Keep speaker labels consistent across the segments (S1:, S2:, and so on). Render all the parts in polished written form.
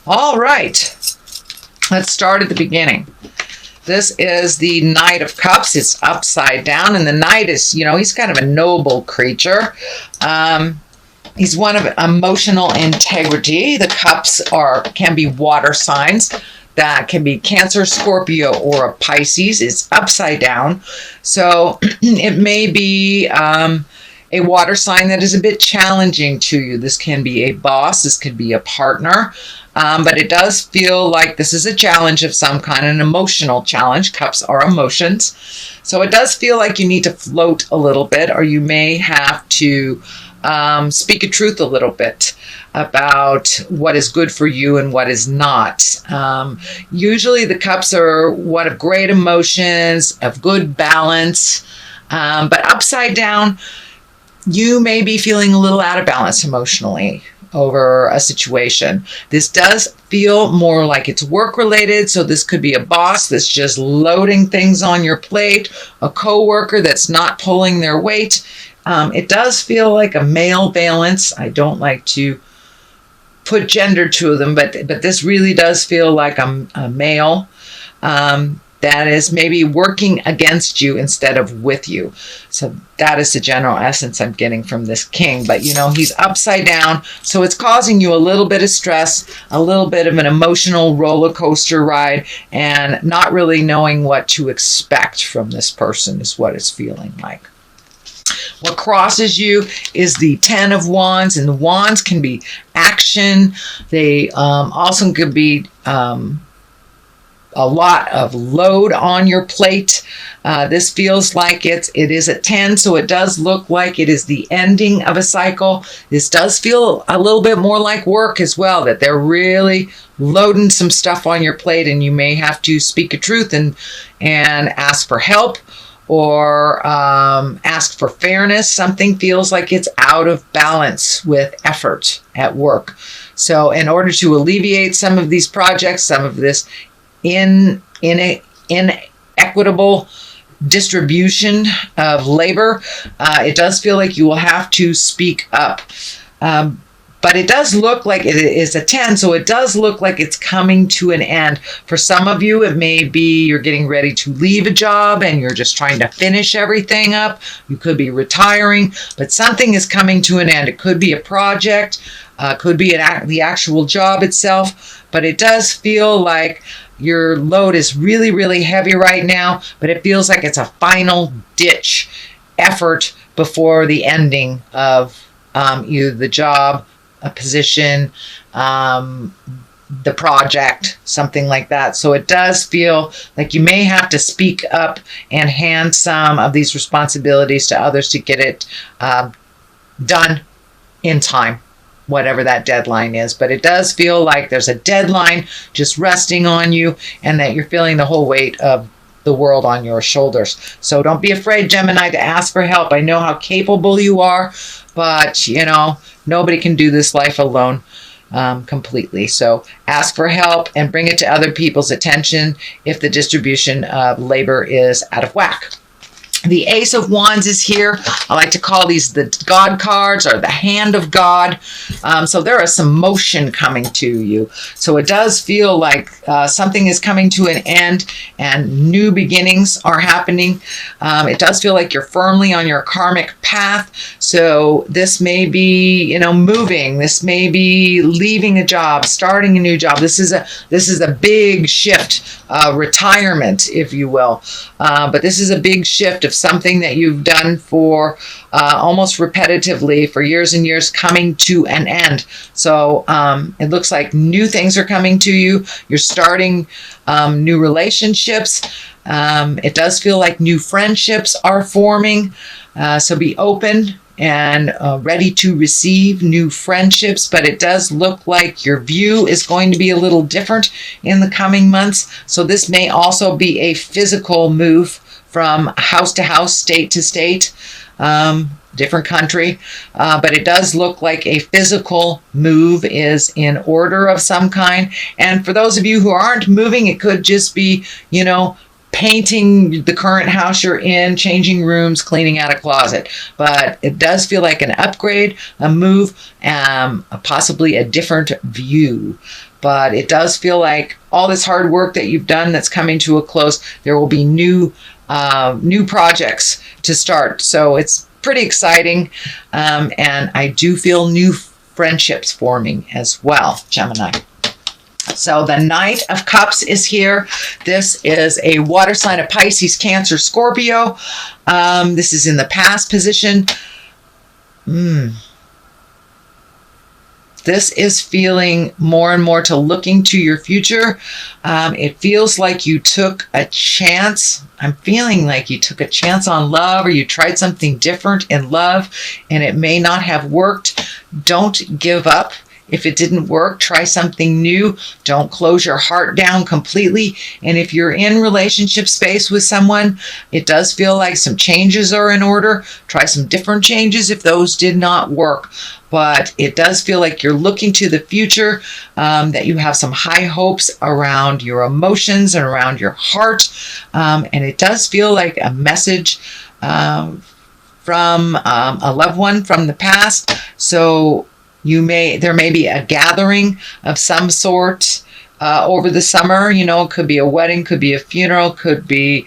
S1: All right. Let's start at the beginning. This is the Knight of Cups. It's upside down, and the Knight is, he's kind of a noble creature. He's one of emotional integrity. The cups can be water signs. That can be Cancer, Scorpio, or a Pisces. It's upside down. So it may be a water sign that is a bit challenging to you. This can be a boss. This could be a partner. But it does feel like this is a challenge of some kind, an emotional challenge. Cups are emotions. So it does feel like you need to float a little bit, or you may have to speak a truth a little bit about what is good for you and what is not. Usually the cups are one of great emotions, of good balance, but upside down, you may be feeling a little out of balance emotionally over a situation. This does feel more like it's work related. So this could be a boss that's just loading things on your plate, a coworker that's not pulling their weight. It does feel like a male balance. I don't like to put gender to them, but this really does feel like a male that is maybe working against you instead of with you. So that is the general essence I'm getting from this king. But, he's upside down. So it's causing you a little bit of stress, a little bit of an emotional roller coaster ride, and not really knowing what to expect from this person is what it's feeling like. What crosses you is the 10 of Wands, and the Wands can be action. They also could be a lot of load on your plate. This feels like it is a 10, so it does look like it is the ending of a cycle. This does feel a little bit more like work as well, that they're really loading some stuff on your plate, and you may have to speak a truth and ask for help, or ask for fairness. Something feels like it's out of balance with effort at work. So in order to alleviate some of these projects, some of this inequitable distribution of labor, it does feel like you will have to speak up. But it does look like it is a 10, so it does look like it's coming to an end. For some of you, it may be you're getting ready to leave a job and you're just trying to finish everything up. You could be retiring, but something is coming to an end. It could be a project, could be the actual job itself, but it does feel like your load is really, really heavy right now, but it feels like it's a final ditch effort before the ending of either the job, a position, the project, something like that. So it does feel like you may have to speak up and hand some of these responsibilities to others to get it done in time, whatever that deadline is. But it does feel like there's a deadline just resting on you, and that you're feeling the whole weight of the world on your shoulders. So don't be afraid, Gemini, to ask for help. I know how capable you are, but nobody can do this life alone completely. So ask for help and bring it to other people's attention if the distribution of labor is out of whack. The Ace of Wands is here. I like to call these the God cards, or the hand of God. So there is some motion coming to you. So it does feel like something is coming to an end and new beginnings are happening. It does feel like you're firmly on your karmic path. So this may be, moving. This may be leaving a job, starting a new job. This is a big shift, retirement, if you will. But this is a big shift of something that you've done for almost repetitively for years and years, coming to an end. So it looks like new things are coming to you. You're starting new relationships. It does feel like new friendships are forming. So be open and ready to receive new friendships, but it does look like your view is going to be a little different in the coming months. So this may also be a physical move from house to house, state to state, different country, but it does look like a physical move is in order of some kind. And for those of you who aren't moving, it could just be, painting the current house you're in, changing rooms, cleaning out a closet. But it does feel like an upgrade, a move, possibly a different view. But it does feel like all this hard work that you've done that's coming to a close, there will be new projects to start. So it's pretty exciting. And I do feel new friendships forming as well, Gemini. So the Knight of Cups is here. This is a water sign of Pisces, Cancer, Scorpio. This is in the past position. This is feeling more and more to looking to your future. It feels like you took a chance. I'm feeling like you took a chance on love, or you tried something different in love and it may not have worked. Don't give up. If it didn't work, try something new. Don't close your heart down completely. And if you're in relationship space with someone, it does feel like some changes are in order. Try some different changes if those did not work. But it does feel like you're looking to the future, that you have some high hopes around your emotions and around your heart. And it does feel like a message from a loved one from the past. So there may be a gathering of some sort over the summer. You know, it could be a wedding, could be a funeral, could be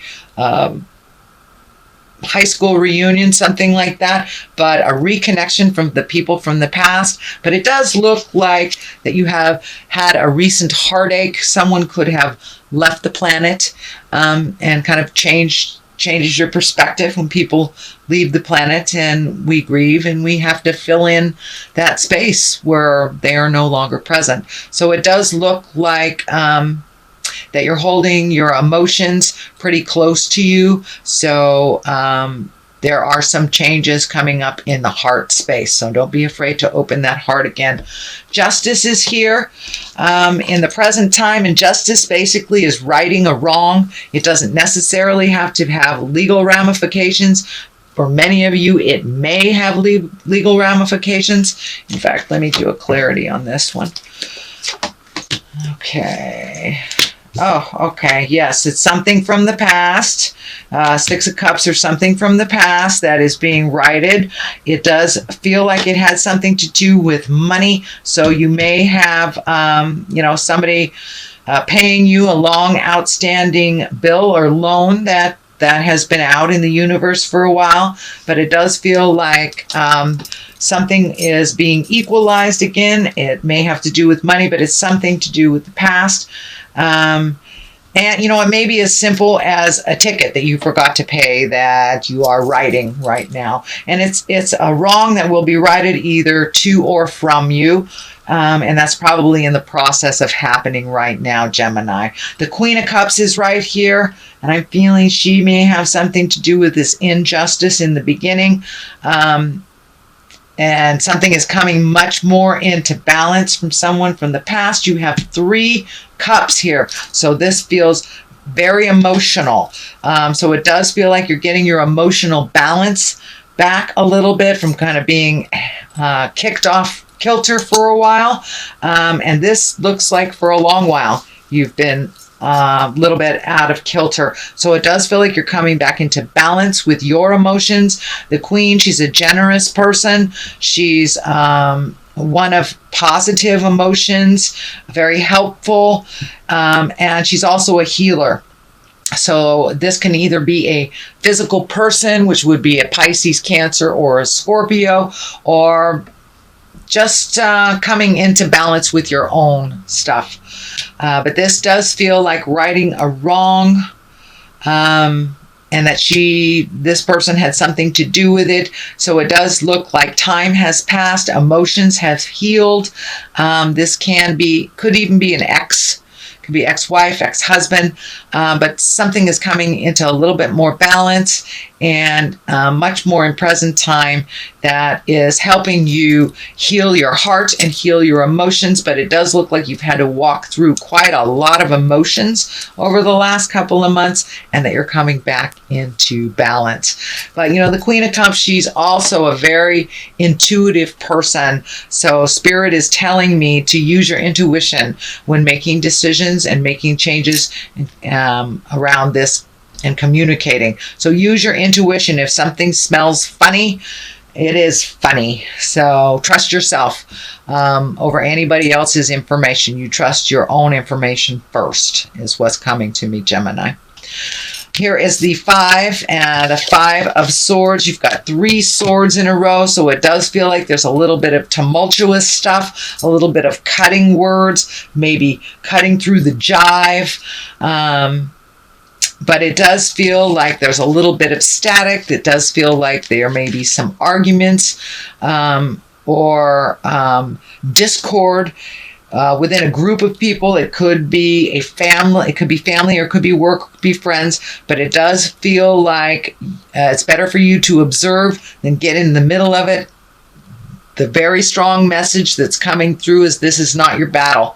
S1: high school reunion, something like that, but a reconnection from the people from the past. But it does look like that you have had a recent heartache. Someone could have left the planet and kind of changes your perspective when people leave the planet, and we grieve and we have to fill in that space where they are no longer present. So it does look like that you're holding your emotions pretty close to you. So there are some changes coming up in the heart space. So don't be afraid to open that heart again. Justice is here in the present time. And justice basically is righting a wrong. It doesn't necessarily have to have legal ramifications. For many of you, it may have legal ramifications. In fact, let me do a clarity on this one. Okay. Oh, okay. Yes, it's something from the past. Six of Cups or something from the past that is being righted. It does feel like it has something to do with money. So you may have, somebody paying you a long outstanding bill or loan that has been out in the universe for a while. But it does feel like something is being equalized again. It may have to do with money, but it's something to do with the past. And, it may be as simple as a ticket that you forgot to pay that you are righting right now. And it's a wrong that will be righted either to or from you. And that's probably in the process of happening right now, Gemini. The Queen of Cups is right here. And I'm feeling she may have something to do with this injustice in the beginning. And something is coming much more into balance from someone from the past. You have 3 cups here. So this feels very emotional. So it does feel like you're getting your emotional balance back a little bit from kind of being kicked off kilter for a while. And this looks like for a long while you've been a little bit out of kilter. So it does feel like you're coming back into balance with your emotions. The Queen, she's a generous person. She's one of positive emotions, very helpful, and she's also a healer. So this can either be a physical person, which would be a Pisces, Cancer, or a Scorpio, or just coming into balance with your own stuff. But this does feel like righting a wrong, and that this person had something to do with it. So it does look like time has passed, emotions have healed. This could even be an ex. Could be ex-wife, ex-husband, but something is coming into a little bit more balance and much more in present time that is helping you heal your heart and heal your emotions. But it does look like you've had to walk through quite a lot of emotions over the last couple of months, and that you're coming back into balance. But the Queen of Cups, she's also a very intuitive person. So Spirit is telling me to use your intuition when making decisions and making changes around this and communicating. So use your intuition. If something smells funny, it is funny. So trust yourself over anybody else's information. You trust your own information first, is what's coming to me, Gemini. Here is the 5 and the 5 of swords. You've got 3 swords in a row, so it does feel like there's a little bit of tumultuous stuff, a little bit of cutting words, maybe cutting through the jive. But it does feel like there's a little bit of static. It does feel like there may be some arguments or discord within a group of people. It could be a family, it could be family, or it could be work, it could be friends, but it does feel like it's better for you to observe than get in the middle of it. The very strong message that's coming through is this is not your battle.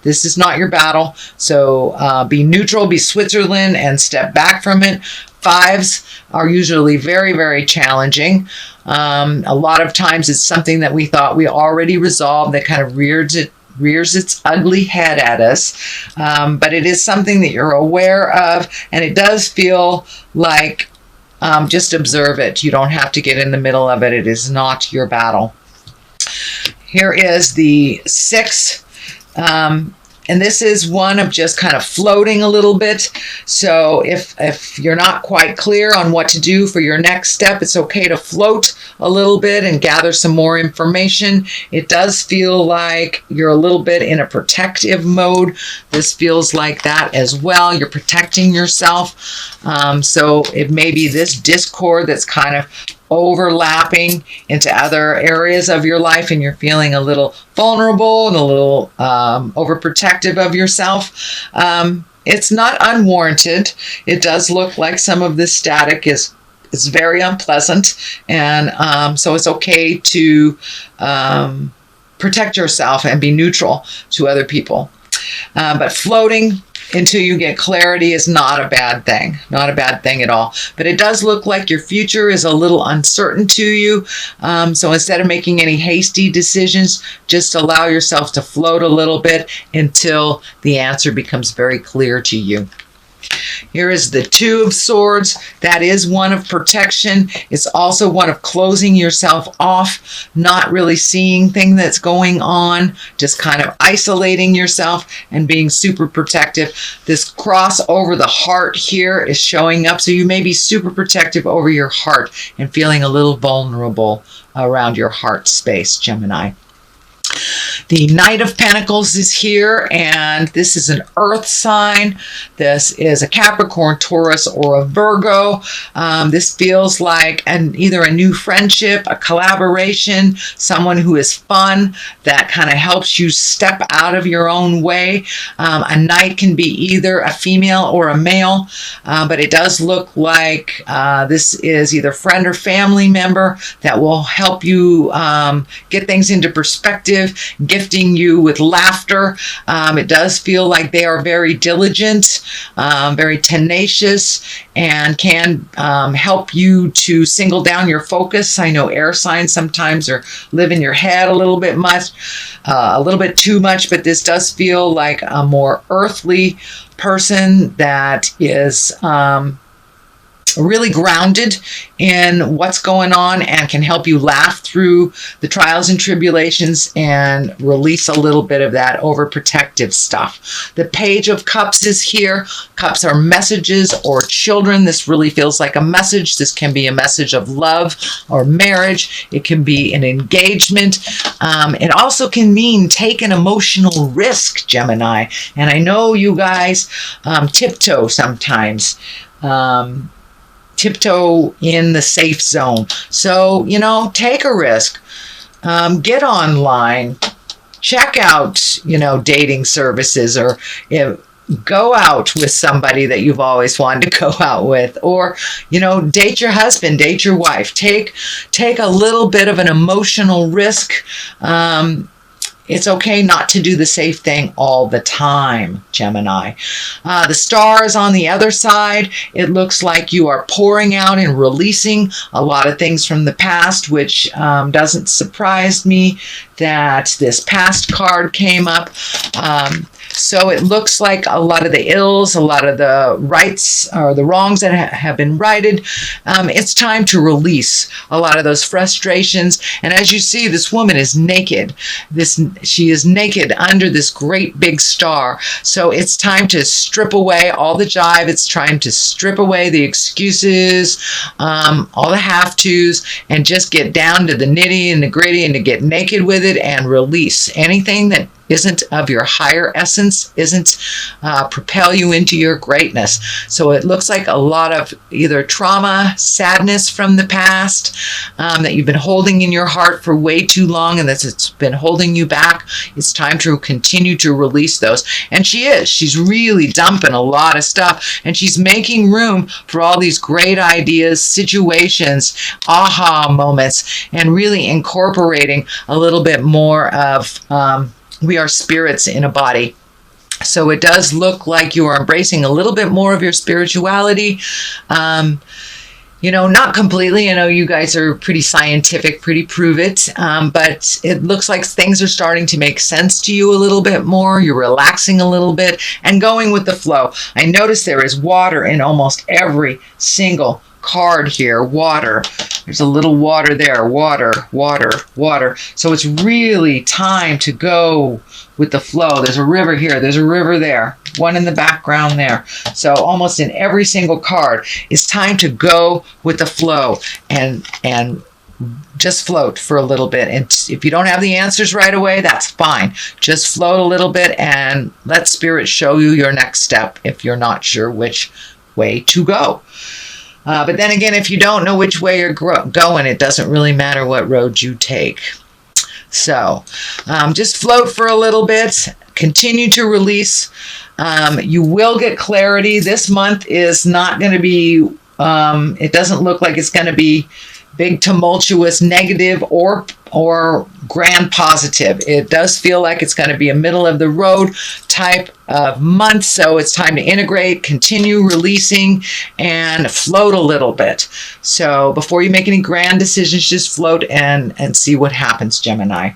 S1: This is not your battle. So be neutral, be Switzerland, and step back from it. 5s are usually very, very challenging. A lot of times it's something that we thought we already resolved that kind of rears its ugly head at us. But it is something that you're aware of, and it does feel like just observe it. You don't have to get in the middle of it. It is not your battle. Here is the 6. And this is one of just kind of floating a little bit. So if you're not quite clear on what to do for your next step, it's okay to float a little bit and gather some more information. It does feel like you're a little bit in a protective mode. This feels like that as well. You're protecting yourself. So it may be this discord that's kind of overlapping into other areas of your life, and you're feeling a little vulnerable and a little overprotective of yourself. It's not unwarranted. It does look like some of this static is very unpleasant, and so it's okay to protect yourself and be neutral to other people. But floating until you get clarity is not a bad thing. Not a bad thing at all. But it does look like your future is a little uncertain to you. So instead of making any hasty decisions, just allow yourself to float a little bit until the answer becomes very clear to you. Here is the 2 of swords. That is one of protection. It's also one of closing yourself off, not really seeing things that's going on, just kind of isolating yourself and being super protective. This cross over the heart here is showing up. So you may be super protective over your heart and feeling a little vulnerable around your heart space, Gemini. The Knight of Pentacles is here, and this is an earth sign. This is a Capricorn, Taurus, or a Virgo. This feels like either a new friendship, a collaboration, someone who is fun, that kind of helps you step out of your own way. A knight can be either a female or a male, but it does look like this is either friend or family member that will help you get things into perspective, gifting you with laughter. It does feel like they are very diligent, very tenacious, and can help you to single down your focus. I know air signs sometimes live in your head a little bit too much, but this does feel like a more earthly person that is really grounded in what's going on and can help you laugh through the trials and tribulations and release a little bit of that overprotective stuff. The Page of Cups is here. Cups are messages or children. This really feels like a message. This can be a message of love or marriage. It can be an engagement. It also can mean take an emotional risk, Gemini. And I know you guys tiptoe sometimes. Tiptoe in the safe zone. So, take a risk. Get online. Check out, dating services, or go out with somebody that you've always wanted to go out with, or, date your husband, date your wife. Take a little bit of an emotional risk. It's okay not to do the safe thing all the time, Gemini. The stars on the other side, it looks like you are pouring out and releasing a lot of things from the past, which doesn't surprise me that this past card came up. So it looks like a lot of the ills, a lot of the rights or the wrongs that have been righted. It's time to release a lot of those frustrations. And as you see, this woman is naked. She is naked under this great big star. So it's time to strip away all the jive. It's time to strip away the excuses, all the have-tos, and just get down to the nitty and the gritty and to get naked with it and release anything that isn't of your higher essence, isn't propel you into your greatness. So it looks like a lot of either trauma, sadness from the past that you've been holding in your heart for way too long, and it's been holding you back. It's time to continue to release those. And she's really dumping a lot of stuff, and she's making room for all these great ideas, situations, aha moments, and really incorporating a little bit more of we are spirits in a body. So it does look like you are embracing a little bit more of your spirituality. Not completely. I know you guys are pretty scientific, pretty prove it. But it looks like things are starting to make sense to you a little bit more. You're relaxing a little bit and going with the flow. I notice there is water in almost every single card here. Water. There's a little water there. Water, water, water. So it's really time to go with the flow. There's a river here. There's a river there. One in the background there. So almost in every single card, it's time to go with the flow and just float for a little bit. And if you don't have the answers right away, that's fine. Just float a little bit and let Spirit show you your next step if you're not sure which way to go. But then again, if you don't know which way you're going, it doesn't really matter what road you take. So just float for a little bit. Continue to release. You will get clarity. This month is not going to be, it doesn't look like it's going to be big, tumultuous, negative, or grand positive. It does feel like it's going to be a middle of the road type of month. So it's time to integrate, continue releasing, and float a little bit. So before you make any grand decisions, just float and see what happens, Gemini.